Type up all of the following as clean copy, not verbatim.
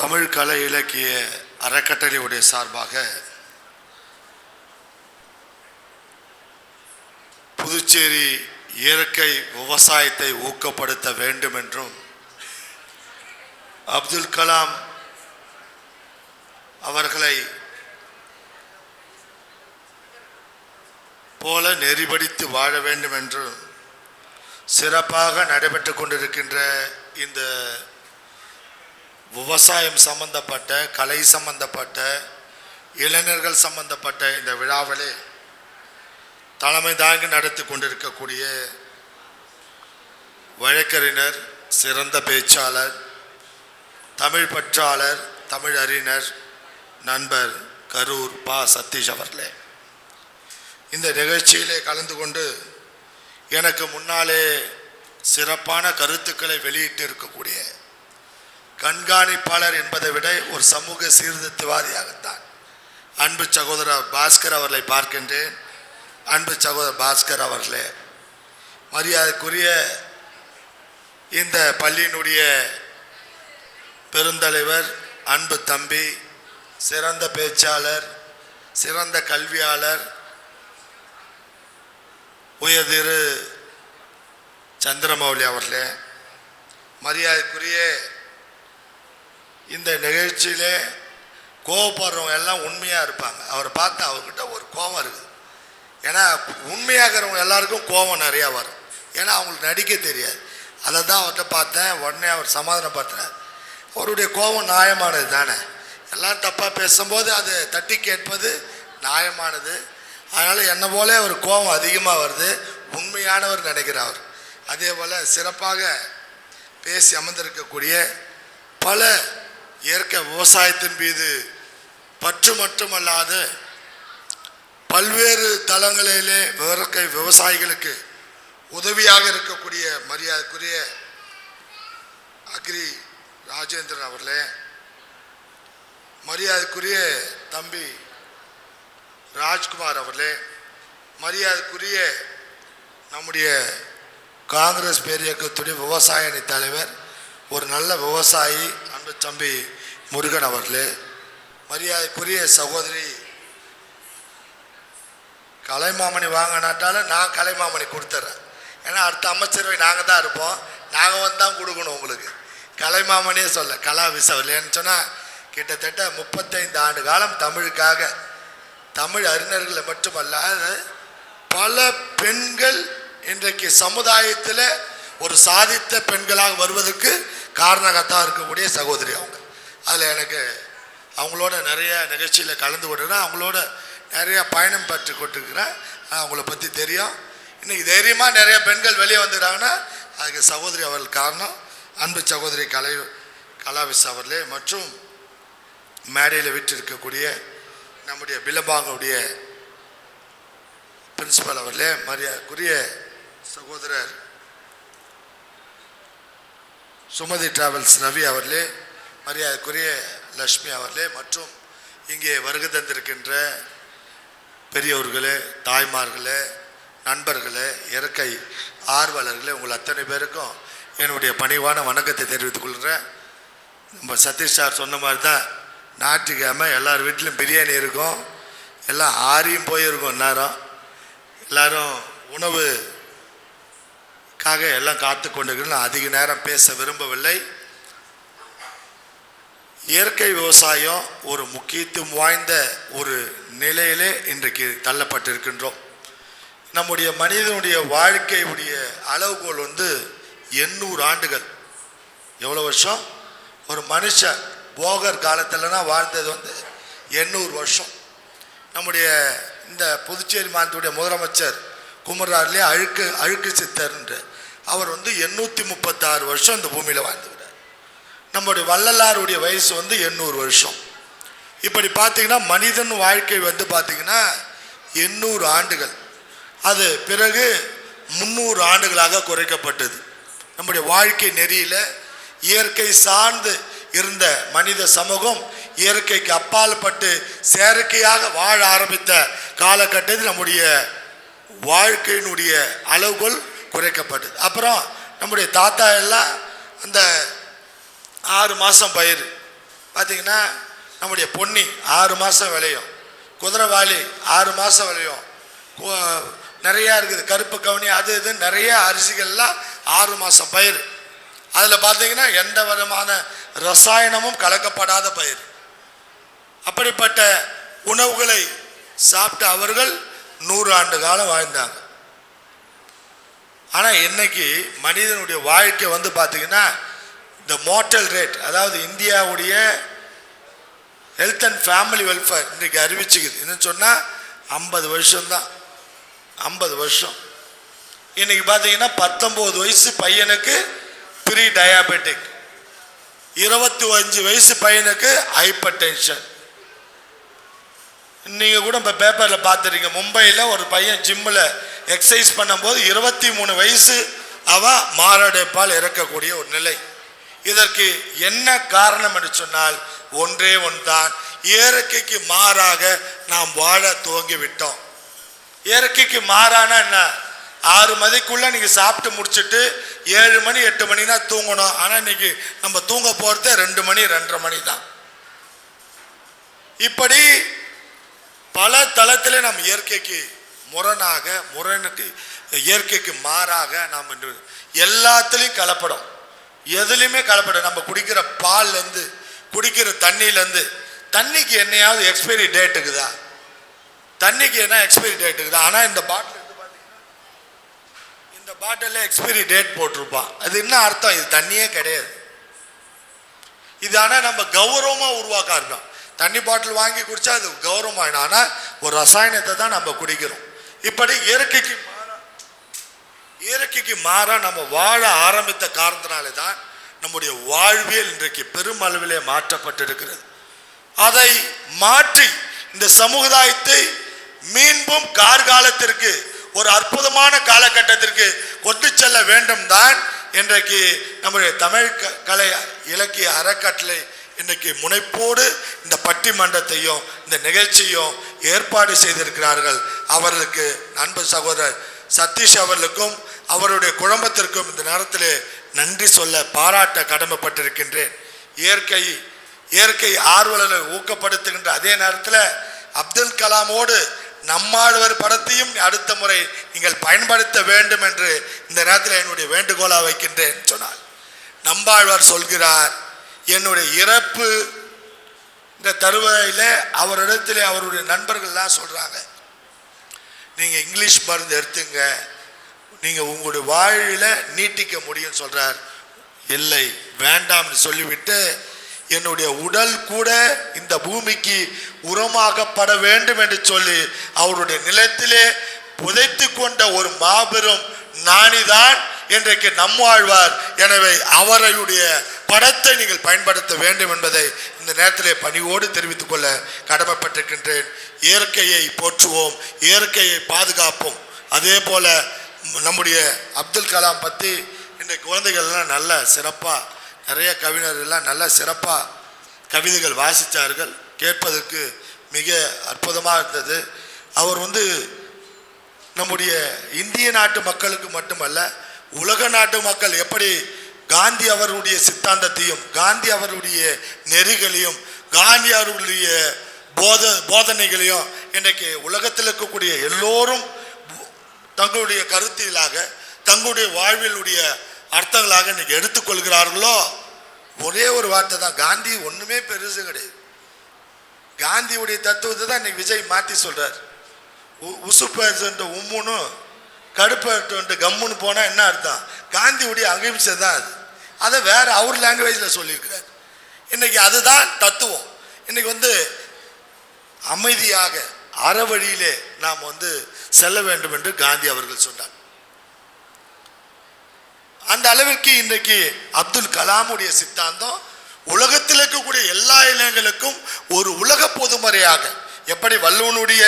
தமிழ் கலை இலக்கிய அறக்கட்டளையுடைய சார்பாக புதுச்சேரி இயற்கை விவசாயத்தை ஊக்கப்படுத்த வேண்டும் என்றும் அப்துல் கலாம் அவர்களை போல நெறிபடித்து வாழ வேண்டும் என்றும் சிறப்பாக நடைபெற்று கொண்டிருக்கின்ற இந்த விவசாயம் சம்பந்தப்பட்ட கலை சம்பந்தப்பட்ட இளைஞர்கள் சம்பந்தப்பட்ட இந்த விழாவிலே தலைமை தாங்கி நடத்தி கொண்டிருக்கக்கூடிய வழக்கறிஞர், சிறந்த பேச்சாளர், தமிழ் பற்றாளர், தமிழ் அறிஞர், நண்பர் கரூர் பா சதீஷ் அவர்களே, இந்த நிகழ்ச்சியிலே கலந்து கொண்டு எனக்கு முன்னாலே சிறப்பான கருத்துக்களை வெளியிட்டு இருக்கக்கூடிய கண்காணிப்பாளர் என்பதை விட ஒரு சமூக சீர்திருத்தவாதியாகத்தான் அன்பு சகோதரர் பாஸ்கர் அவர்களை பார்க்கின்றேன். அன்பு சகோதரர் பாஸ்கர் அவர்களே, மரியாதைக்குரிய இந்த பள்ளியினுடைய பெருந்தலைவர், அன்பு தம்பி, சிறந்த பேச்சாளர், சிறந்த கல்வியாளர், உயர்திரு சந்திரமௌலி அவர்களே, மரியாதைக்குரிய இந்த நிகழ்ச்சியிலே கோவப்படுறவங்க எல்லாம் உண்மையாக இருப்பாங்க. அவரை பார்த்து அவர்கிட்ட ஒரு கோபம் இருக்குது. ஏன்னா உண்மையாகிறவங்க எல்லாருக்கும் கோபம் நிறையா வரும். ஏன்னா அவங்களுக்கு நடிக்க தெரியாது. அதை தான் அவர்கிட்ட பார்த்தேன். உடனே அவர் சமாதானப்படுத்துறார். அவருடைய கோபம் நியாயமானது தானே. எல்லாம் தப்பாக பேசும்போது அதை தட்டி கேட்பது நியாயமானது. அதனால் என்னை போல ஒரு கோபம் அதிகமாக வருது. உண்மையானவர் நினைக்கிறார். அதே போல் சிறப்பாக பேசி அமர்ந்திருக்கக்கூடிய பல இயற்கை விவசாயத்தின் மீது பற்று மட்டுமல்லாத பல்வேறு தளங்களிலே இயற்கை விவசாயிகளுக்கு உதவியாக இருக்கக்கூடிய மரியாதைக்குரிய அக்ரி ராஜேந்திரன் அவர்களே, மரியாதைக்குரிய தம்பி ராஜ்குமார் அவர்களே, மரியாதைக்குரிய நம்முடைய காங்கிரஸ் பேரியக்கத்துடைய விவசாய அணி தலைவர், ஒரு நல்ல விவசாயி அன்பு தம்பி முருகன் அவர்களே, மரியாதைக்குரிய சகோதரி கலைமாமணி வாங்கினாட்டாலும் நான் கலைமாமணி கொடுத்துட்றேன். ஏன்னா அடுத்த அமைச்சரவை நாங்கள் தான் இருப்போம். நாங்கள் வந்து தான் கொடுக்கணும் உங்களுக்கு. கலைமாமணியே சொல்ல கலா விசவல்லைன்னு சொன்னால் கிட்டத்தட்ட 35 ஆண்டு காலம் தமிழுக்காக, தமிழ் அறிஞர்களை மட்டுமல்லாத பல பெண்கள் இன்றைக்கு சமுதாயத்தில் ஒரு சாதித்த பெண்களாக வருவதற்கு காரணகத்தாக இருக்கக்கூடிய சகோதரி அவங்க. அதில் எனக்கு அவங்களோட நிறைய நிகழ்ச்சியில் கலந்து கொண்டுறேன். அவங்களோட நிறையா பயணம் பற்றி கொண்டிருக்கிறேன். அவங்கள பற்றி தெரியும். இன்றைக்கி தைரியமாக நிறைய பெண்கள் வெளியே வந்துடுறாங்கன்னா அதுக்கு சகோதரி அவர்கள் காரணம். அன்பு சகோதரி கலாவிஸ் அவர்களே மற்றும் மேடையில் விட்டிருக்கக்கூடிய நம்முடைய பிலபாங்குடைய பிரின்சிபல் அவர்களே, மரியாதைக்குரிய சகோதரர் சுமதி டிராவல்ஸ் ரவி அவர்களே, மரியாதைக்குரிய லட்சுமி அவர்களே மற்றும் இங்கே வருகை தந்திருக்கின்ற பெரியவர்களே, தாய்மார்களே, நண்பர்களே, இயற்கை ஆர்வலர்களே, உங்கள் அத்தனை பேருக்கும் என்னுடைய பணிவான வணக்கத்தை தெரிவித்துக் கொள்கிறேன். நம்ம சதீஷ் சார் சொன்ன மாதிரி தான் ஞாயிற்றுக்கிழமை எல்லார் வீட்டிலும் பிரியாணி இருக்கும். எல்லாம் ஆறியும் போயிருக்கும். நேரம் எல்லோரும் உணவுக்காக எல்லாம் காத்து கொண்டிருக்கிறோம். அதிக நேரம் பேச விரும்பவில்லை. இயற்கை விவசாயம் ஒரு முக்கியத்துவம் வாய்ந்த ஒரு நிலையிலே இன்றைக்கு தள்ளப்பட்டிருக்கின்றோம். நம்முடைய மனிதனுடைய வாழ்க்கையுடைய அளவுகோல் 800 ஆண்டுகள். எவ்வளோ வருஷம்? ஒரு மனுஷன் போகர் காலத்தில்னா வாழ்ந்தது 800 வருஷம். நம்முடைய இந்த புதுச்சேரி மாநிலத்துடைய முதலமைச்சர் குமரார்லேயே அழுக்கு சித்தர் என்று அவர் 836 வருஷம் இந்த பூமியில் வாழ்ந்துவிட்டார். நம்முடைய வள்ளலாருடைய வயசு 800 வருஷம். இப்படி பார்த்தீங்கன்னா மனிதன் வாழ்க்கை பார்த்தீங்கன்னா 800 ஆண்டுகள். அது பிறகு 300 ஆண்டுகளாக குறைக்கப்பட்டது. நம்முடைய வாழ்க்கை நெறியில் இயற்கை சார்ந்து இருந்த மனித சமூகம் இயற்கைக்கு அப்பால் பட்டு செயற்கையாக வாழ ஆரம்பித்த காலகட்டத்தில் நம்முடைய வாழ்க்கையினுடைய அளவுகோல் குறைக்கப்பட்டது. அப்புறம் நம்முடைய தாத்தா எல்லாம் அந்த 6 மாதம் பயிர் பார்த்தீங்கன்னா நம்முடைய பொன்னி 6 மாதம் விளையும், குதிரைவாளி 6 மாதம் விளையும், நிறையா இருக்குது, கருப்பு கவுனி அது இது நிறைய அரிசிகள்லாம் 6 மாதம் பயிர். அதில் பார்த்தீங்கன்னா எந்த விதமான ரசாயனமும் கலக்கப்படாத பயிர். அப்படிப்பட்ட உணவுகளை சாப்பிட்ட அவர்கள் 100 ஆண்டு காலம் வாழ்ந்தாங்க. ஆனால் இன்னைக்கு மனிதனுடைய வாழ்க்கை வந்து பார்த்தீங்கன்னா இந்த மோர்டல் ரேட், அதாவது இந்தியாவுடைய ஹெல்த் அண்ட் ஃபேமிலி வெல்ஃபேர் இன்றைக்கி அறிவிச்சுக்குது. என்னன்னு சொன்னால் 50 வருஷம்தான், 50 வருஷம். இன்னைக்கு பார்த்தீங்கன்னா 19 வயசு பையனுக்கு ப்ரீ டயாபெட்டிக், 25 வயசு பையனுக்கு ஹைப்பர் டென்ஷன். நீங்கள் கூட இப்போ பேப்பரில் பார்த்துருக்கீங்க, மும்பையில் ஒரு பையன் ஜிம்மில் எக்ஸசைஸ் பண்ணும்போது 23 வயசு அவன் மாரடைப்பால் இறக்கக்கூடிய ஒரு நிலை. இதற்கு என்ன காரணம் என்று சொன்னால் ஒன்றே ஒன்றுதான், இயற்கைக்கு மாறாக நாம் வாழ துவங்கி விட்டோம். இயற்கைக்கு மாறான என்ன, 6 மணிக்குள்ளே நீங்கள் சாப்பிட்டு முடிச்சுட்டு 7 மணி 8 மணினா தூங்கணும். ஆனால் இன்னைக்கு நம்ம தூங்க போகிறதே 2 மணி 2:30 மணி தான். இப்படி பல தளத்தில் நாம் இயற்கைக்கு முரணாக, இயற்கைக்கு மாறாக நாம் எல்லாத்துலேயும் கலப்படம், எதுலையுமே கலப்படம். நம்ம குடிக்கிற பால்லேருந்து குடிக்கிற தண்ணியிலேருந்து, தண்ணிக்கு என்னையாவது எக்ஸ்பைரி டேட் இருக்குதா? தண்ணிக்கு என்ன எக்ஸ்பைரி டேட் இருக்குதா? ஆனால் இந்த பாட்டில் இந்த பாட்டிலில் எக்ஸ்பைரி டேட் போட்டிருப்பான். அது என்ன அர்த்தம்? இது தண்ணியே கிடையாது. இது ஆனால் நம்ம கௌரவமாக உருவாக்க இருக்கோம். தண்ணி பாட்டில் வாங்கி குடித்தா அது கௌரவமாயிடும். ஆனால் ஒரு ரசாயனத்தை தான் நம்ம குடிக்கிறோம். இப்படி இயற்கைக்கு மாறாக நம்ம வாழ ஆரம்பித்த காரணத்தினாலே தான் நம்முடைய வாழ்வியல் இன்றைக்கு பெருமளவிலே மாற்றப்பட்டிருக்கிறது. அதை மாற்றி இந்த சமுதாயத்தை மீண்டும் கார்காலத்திற்கு, ஒரு அற்புதமான காலகட்டத்திற்கு கொண்டு செல்ல வேண்டும் தான் இன்றைக்கு நம்முடைய தமிழ் கலை இலக்கிய அறக்கட்டளை இன்றைக்கு முனைப்போடு இந்த பட்டிமன்றத்தையும் இந்த நிகழ்ச்சியும் ஏற்பாடு செய்திருக்கிறார்கள். அவர்களுக்கு அன்பு சகோதரர் சதீஷ் அவர்களுக்கும் அவருடைய குடும்பத்திற்கும் இந்த நேரத்தில் நன்றி சொல்ல பாராட்ட கடமைப்பட்டிருக்கின்றேன். இயற்கை ஆர்வலர்களை ஊக்கப்படுத்துகின்ற அதே நேரத்தில் அப்துல் கலாமோடு நம்மாழ்வார் படத்தையும் அடுத்த முறை நீங்கள் பயன்படுத்த வேண்டும் என்று இந்த நேரத்தில் என்னுடைய வேண்டுகோளாக வைக்கின்றேன் சொன்னார். நம்மாழ்வார் சொல்கிறார், என்னுடைய இறப்பு இந்த தருவாயில் அவரிடத்தில் அவருடைய நண்பர்கள்லாம் சொல்கிறாங்க, நீங்கள் இங்கிலீஷ் மருந்து எடுத்துங்க, நீங்கள் உங்களுடைய வாழ்வில் நீட்டிக்க முடியும்னு சொல்கிறார். இல்லை, வேண்டாம்னு சொல்லிவிட்டு என்னுடைய உடல் கூட இந்த பூமிக்கு உரமாகப்பட வேண்டும் என்று சொல்லி அவருடைய நிலத்திலே புதைத்து கொண்ட ஒரு மாபெரும் ஞானிதான் இன்றைக்கு நம்மாழ்வார். எனவே அவருடைய படத்தை நீங்கள் பயன்படுத்த வேண்டும் என்பதை இந்த நேரத்திலே பணிவோடு தெரிவித்துக் கொள்ள கடமைப்பட்டிருக்கின்றேன். இயற்கையை போற்றுவோம், இயற்கையை பாதுகாப்போம். அதே போல நம்முடைய அப்துல் கலாம் பற்றி இன்றைக்கு குழந்தைகள்லாம் நல்ல சிறப்பாக, நிறைய கவிஞர்கள்லாம் நல்ல சிறப்பாக கவிதைகள் வாசித்தார்கள். கேட்பதற்கு மிக அற்புதமாக இருந்தது. அவர் நம்முடைய இந்திய நாட்டு மக்களுக்கு மட்டுமல்ல, உலக நாட்டு மக்கள் எப்படி காந்தி அவருடைய சித்தாந்தத்தையும் காந்தி அவருடைய நெறிகளையும் காந்தி அவருடைய போதனைகளையும் இன்றைக்கு உலகத்தில் இருக்கக்கூடிய எல்லோரும் தங்களுடைய கருத்தியலாக தங்களுடைய வாழ்வியலுடைய அர்த்தங்களாக இன்னைக்கு எடுத்துக்கொள்கிறார்களோ, ஒரே ஒரு வார்த்தை தான், காந்தி ஒன்றுமே பெருசு கிடையாது. காந்தியுடைய தத்துவத்தை தான் இன்னைக்கு விஜய் மாற்றி சொல்கிறார். உசுப்பேன்ட்டு உம்முன்னு கடுப்பேன்ட்டு கம்முன்னு போனால் என்ன அர்த்தம்? காந்தியுடைய அகிம்சை தான் அது. அதை வேற அவர் லாங்குவேஜில் சொல்லியிருக்கிறார். இன்னைக்கு அதுதான் தத்துவம். இன்னைக்கு அமைதியாக அறவழியிலே நாம் செல்ல வேண்டும் என்று காந்தி அவர்கள் சொன்னார். அந்த அளவிற்கு இன்றைக்கு அப்துல் கலாமுடைய சித்தாந்தம் உலகத்தில் இருக்கக்கூடிய எல்லா இளைஞர்களுக்கும் ஒரு உலக பொதுமறையாக, எப்படி வள்ளுவனுடைய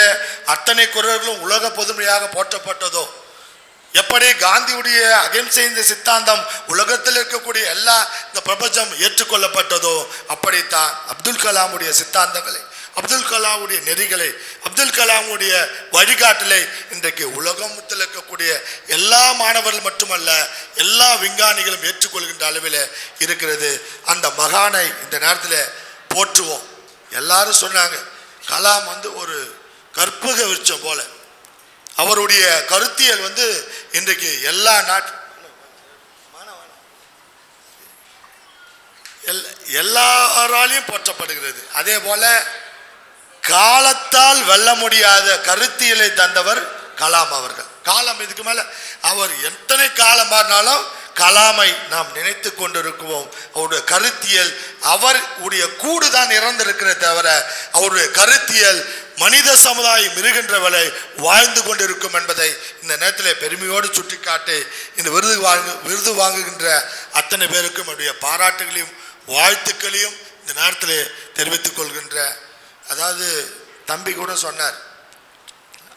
அத்தனை குரல்களும் உலக பொதுமையாக போற்றப்பட்டதோ, எப்படி காந்தியுடைய அகிம்சை இந்த சித்தாந்தம் உலகத்தில் இருக்கக்கூடிய எல்லா இந்த பிரபஞ்சம் ஏற்றுக்கொள்ளப்பட்டதோ, அப்படித்தான் அப்துல் கலாமுடைய சித்தாந்தங்களை, அப்துல் கலாமுடைய நெறிகளை, அப்துல் கலாமுடைய வழிகாட்டலை இன்றைக்கு உலகத்தில் இருக்கக்கூடிய எல்லா மாணவர்கள் மட்டுமல்ல எல்லா விஞ்ஞானிகளும் ஏற்றுக்கொள்கின்ற அளவில் இருக்கிறது. அந்த மகானை இந்த நேரத்தில் போற்றுவோம். எல்லாரும் சொன்னாங்க கலாம் வந்து ஒரு கற்பக விருட்சம் போல. அவருடைய கருத்தியல் வந்து இன்றைக்கு எல்லா எல்லாராலையும் போற்றப்படுகிறது. அதே போல காலத்தால் வெல்ல முடியாத கருத்தியலை தந்தவர் கலாம் அவர்கள். காலம் இதுக்கு மேல அவர் எத்தனை காலம் மாறினாலும் கலாமை நாம் நினைத்து கொண்டிருக்குவோம். அவருடைய கருத்தியல் அவருடைய கூடு தான் இறந்திருக்கிற தவிர அவருடைய கருத்தியல் மனித சமுதாயம் இருக்கின்றவரை வாழ்ந்து கொண்டிருக்கும் என்பதை இந்த நேரத்தில் பெருமையோடு சுட்டிக்காட்டி இந்த விருது வாங்குகின்ற அத்தனை பேருக்கும் என்னுடைய பாராட்டுகளையும் வாழ்த்துக்களையும் இந்த நேரத்தில் தெரிவித்துக் கொள்கின்ற. அதாவது தம்பி கூட சொன்னார்,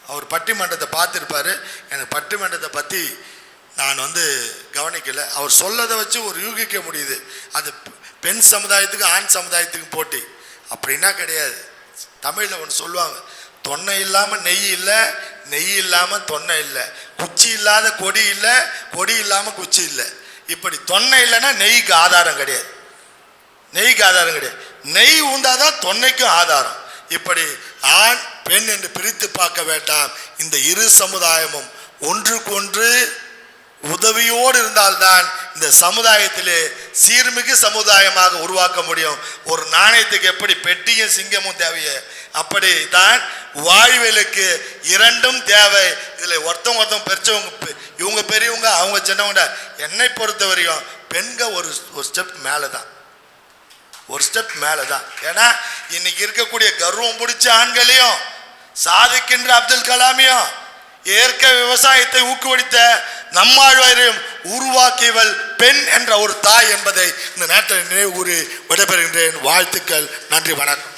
அவர் பட்டிமன்றத்தை பார்த்துருப்பாரு. எனக்கு பட்டிமன்றத்தை பற்றி நான் வந்து கவனிக்கலை. அவர் சொல்லதை வச்சு ஒரு யூகிக்க முடியுது. அது பெண் சமுதாயத்துக்கு ஆண் சமுதாயத்துக்கு போட்டி அப்படின்னா கிடையாது. தமிழில் ஒன்று சொல்லுவாங்க, தொன்னை இல்லாமல் நெய் இல்லை, நெய் இல்லாமல் தொன்னை இல்லை, குச்சி இல்லாத கொடி இல்லை, கொடி இல்லாமல் குச்சி இல்லை. இப்படி தொன்னை இல்லைன்னா நெய்க்கு ஆதாரம் கிடையாது, நெய்க்கு ஆதாரம் கிடையாது. நெய் உண்டாதான் தொன்னைக்கும் ஆதாரம். இப்படி ஆண் பெண் என்று பிரித்து பார்க்க வேண்டாம். இந்த இரு சமுதாயமும் ஒன்றுக்கொன்று உதவியோடு இருந்தால்தான் இந்த சமுதாயத்திலே சீர்மிகு சமுதாயமாக உருவாக்க முடியும். ஒரு நாணயத்துக்கு எப்படி பெட்டியும் சிங்கமும் தேவையோ அப்படித்தான் வாழ்வியலுக்கு இரண்டும் தேவை. இதில் ஒருத்தவங்க பெருச்சவங்க, இவங்க பெரியவங்க அவங்க சின்னவங்க. என்னை பொறுத்த வரையும் பெண்கள் ஒரு ஸ்டெப் மேலே தான், ஒரு ஸ்டெப் மேலே தான். ஏன்னா இன்னைக்கு இருக்கக்கூடிய கர்வம் பிடிச்ச ஆண்களையும் சாதிக்கின்ற அப்துல் கலாமையும் இயற்கை விவசாயத்தை ஊக்குவித்த நம்மாழ்வாரையும் உருவாக்கியவள் பெண் என்ற ஒரு தாய் என்பதை இந்த நேரத்தில் நினைவு கூறி விடைபெறுகின்றேன். வாழ்த்துக்கள். நன்றி, வணக்கம்.